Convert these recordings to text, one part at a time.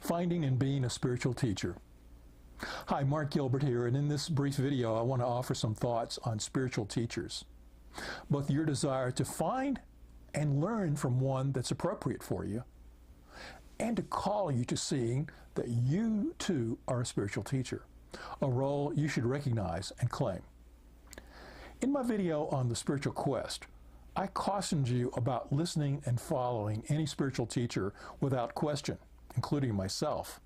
Finding and being a spiritual teacher. Hi, Mark Gilbert here, and in this brief video I want to offer some thoughts on spiritual teachers. Both your desire to find and learn from one that's appropriate for you, and to call you to seeing that you too are a spiritual teacher, a role you should recognize and claim. In my video on the spiritual quest, I cautioned you about listening and following any spiritual teacher without question, including myself.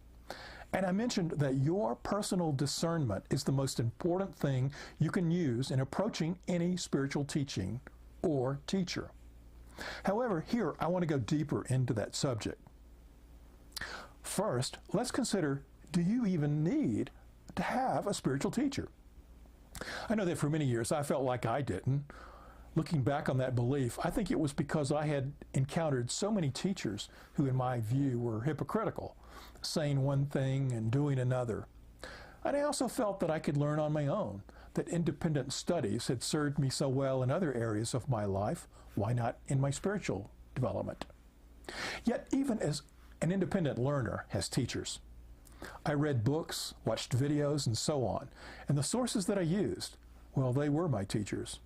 And I mentioned that your personal discernment is the most important thing you can use in approaching any spiritual teaching or teacher. However, here I want to go deeper into that subject. First, let's consider, do you even need to have a spiritual teacher? I know that for many years I felt like I didn't. Looking back on that belief, I think it was because I had encountered so many teachers who, in my view, were hypocritical, saying one thing and doing another. And I also felt that I could learn on my own, that independent studies had served me so well in other areas of my life, why not in my spiritual development? Yet, even as an independent learner has teachers, I read books, watched videos, and so on, and the sources that I used, well, they were my teachers.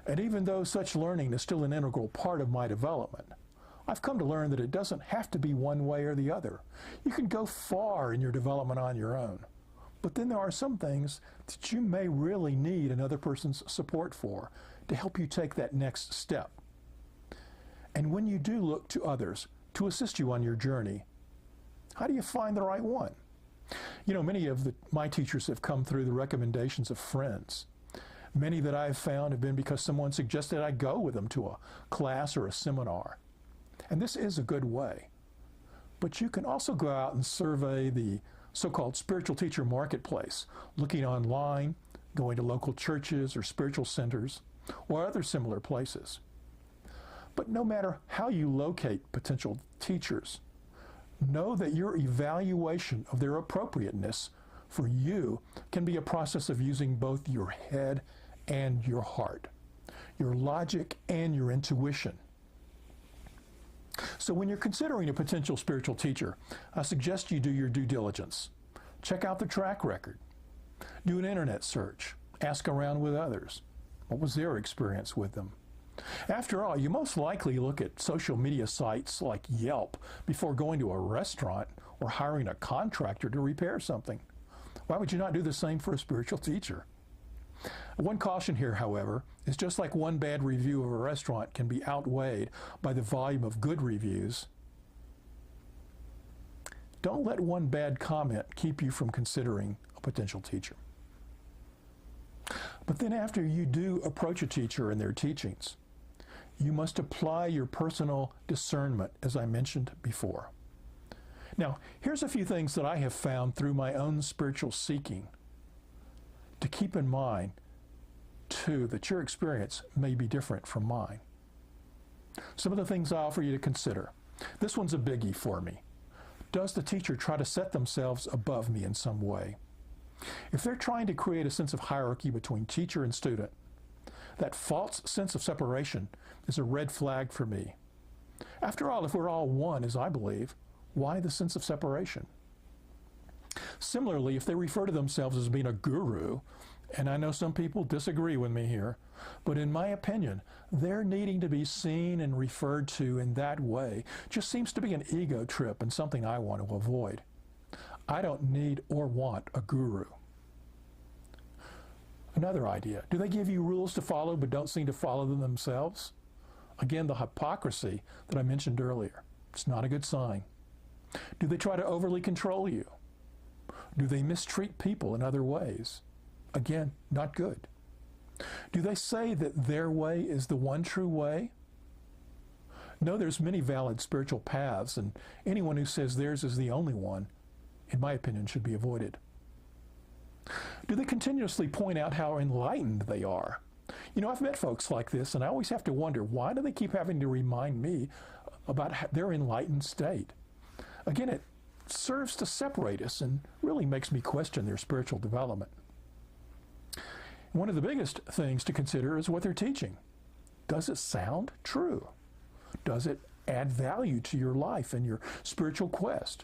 And even though such learning is still an integral part of my development, I've come to learn that it doesn't have to be one way or the other. You can go far in your development on your own. But then there are some things that you may really need another person's support for to help you take that next step. And when you do look to others to assist you on your journey, how do you find the right one? You know, many of my teachers have come through the recommendations of friends. Many that I've found have been because someone suggested I go with them to a class or a seminar. And this is a good way. But you can also go out and survey the so-called spiritual teacher marketplace, looking online, going to local churches or spiritual centers, or other similar places. But no matter how you locate potential teachers, know that your evaluation of their appropriateness for you can be a process of using both your head and your heart, your logic and your intuition. So when you're considering a potential spiritual teacher, I suggest you do your due diligence. Check out the track record. Do an internet search. Ask around with others. What was their experience with them? After all, you most likely look at social media sites like Yelp before going to a restaurant or hiring a contractor to repair something. Why would you not do the same for a spiritual teacher? One caution here, however, is just like one bad review of a restaurant can be outweighed by the volume of good reviews, don't let one bad comment keep you from considering a potential teacher. But then after you do approach a teacher and their teachings, you must apply your personal discernment, as I mentioned before. Now, here's a few things that I have found through my own spiritual seeking to keep in mind, too, that your experience may be different from mine. Some of the things I offer you to consider. This one's a biggie for me. Does the teacher try to set themselves above me in some way? If they're trying to create a sense of hierarchy between teacher and student, that false sense of separation is a red flag for me. After all, if we're all one, as I believe, why the sense of separation? Similarly, if they refer to themselves as being a guru, and I know some people disagree with me here, but in my opinion, their needing to be seen and referred to in that way just seems to be an ego trip and something I want to avoid. I don't need or want a guru. Another idea, do they give you rules to follow but don't seem to follow them themselves? Again, the hypocrisy that I mentioned earlier. It's not a good sign. Do they try to overly control you? Do they mistreat people in other ways? Again, not good. Do they say that their way is the one true way? No, there's many valid spiritual paths, and anyone who says theirs is the only one, in my opinion, should be avoided. Do they continuously point out how enlightened they are? You know, I've met folks like this, and I always have to wonder, why do they keep having to remind me about their enlightened state? Again, it serves to separate us and really makes me question their spiritual development. One of the biggest things to consider is what they're teaching. Does it sound true? Does it add value to your life and your spiritual quest?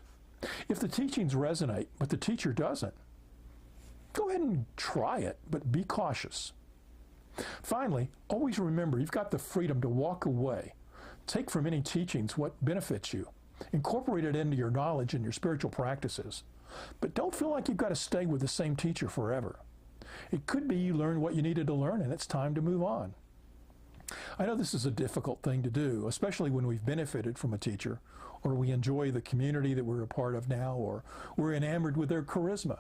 If the teachings resonate, but the teacher doesn't, go ahead and try it, but be cautious. Finally, always remember you've got the freedom to walk away. Take from any teachings what benefits you. Incorporate it into your knowledge and your spiritual practices. But don't feel like you've got to stay with the same teacher forever. It could be you learned what you needed to learn and it's time to move on. I know this is a difficult thing to do, especially when we've benefited from a teacher, or we enjoy the community that we're a part of now, or we're enamored with their charisma.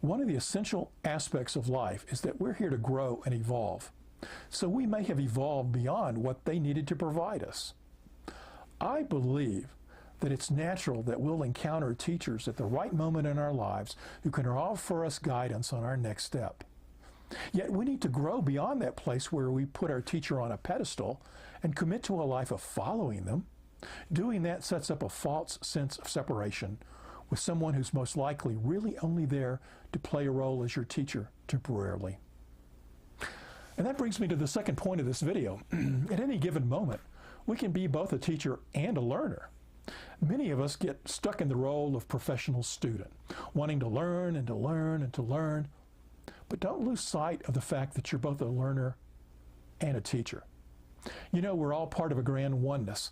One of the essential aspects of life is that we're here to grow and evolve. So we may have evolved beyond what they needed to provide us. I believe that it's natural that we'll encounter teachers at the right moment in our lives who can offer us guidance on our next step. Yet we need to grow beyond that place where we put our teacher on a pedestal and commit to a life of following them. Doing that sets up a false sense of separation with someone who's most likely really only there to play a role as your teacher temporarily. And that brings me to the second point of this video. At any given moment, we can be both a teacher and a learner. Many of us get stuck in the role of professional student, wanting to learn and to learn and to learn. But don't lose sight of the fact that you're both a learner and a teacher. You know, we're all part of a grand oneness.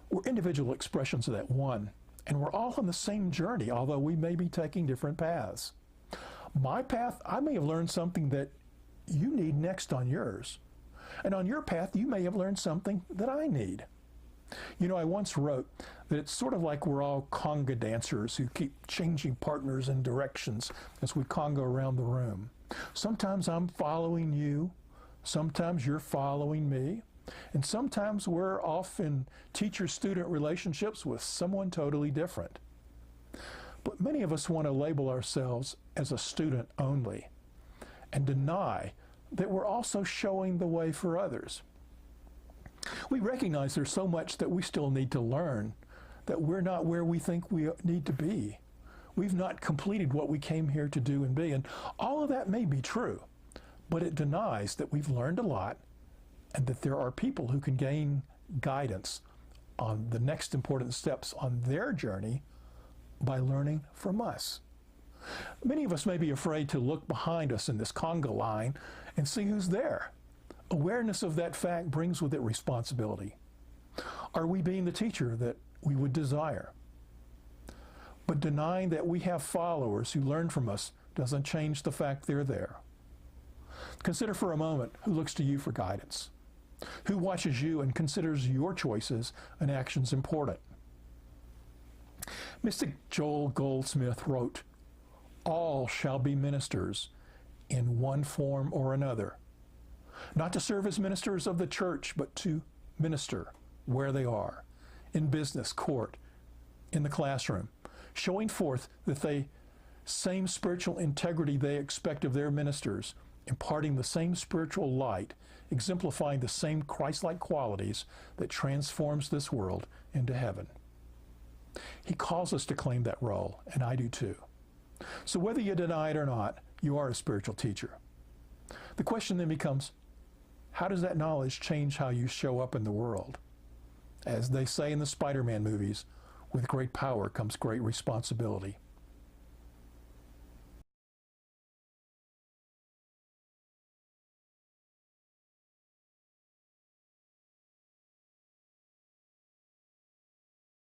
We're individual expressions of that one, and we're all on the same journey, although we may be taking different paths. My path, I may have learned something that you need next on yours. And on your path, you may have learned something that I need. You know, I once wrote that it's sort of like we're all conga dancers who keep changing partners and directions as we conga around the room. Sometimes I'm following you, sometimes you're following me, and sometimes we're off in teacher-student relationships with someone totally different. But many of us want to label ourselves as a student only and deny that we're also showing the way for others. We recognize there's so much that we still need to learn, that we're not where we think we need to be. We've not completed what we came here to do and be, and all of that may be true, but it denies that we've learned a lot and that there are people who can gain guidance on the next important steps on their journey by learning from us. Many of us may be afraid to look behind us in this conga line and see who's there. Awareness of that fact brings with it responsibility. Are we being the teacher that we would desire? But denying that we have followers who learn from us doesn't change the fact they're there. Consider for a moment who looks to you for guidance, who watches you and considers your choices and actions important. Mystic Joel Goldsmith wrote, "All shall be ministers in one form or another, not to serve as ministers of the church, but to minister where they are, in business, court, in the classroom, showing forth the same spiritual integrity they expect of their ministers, imparting the same spiritual light, exemplifying the same Christ-like qualities that transforms this world into heaven." He calls us to claim that role, and I do too. So whether you deny it or not, you are a spiritual teacher. The question then becomes, how does that knowledge change how you show up in the world? As they say in the Spider-Man movies, with great power comes great responsibility.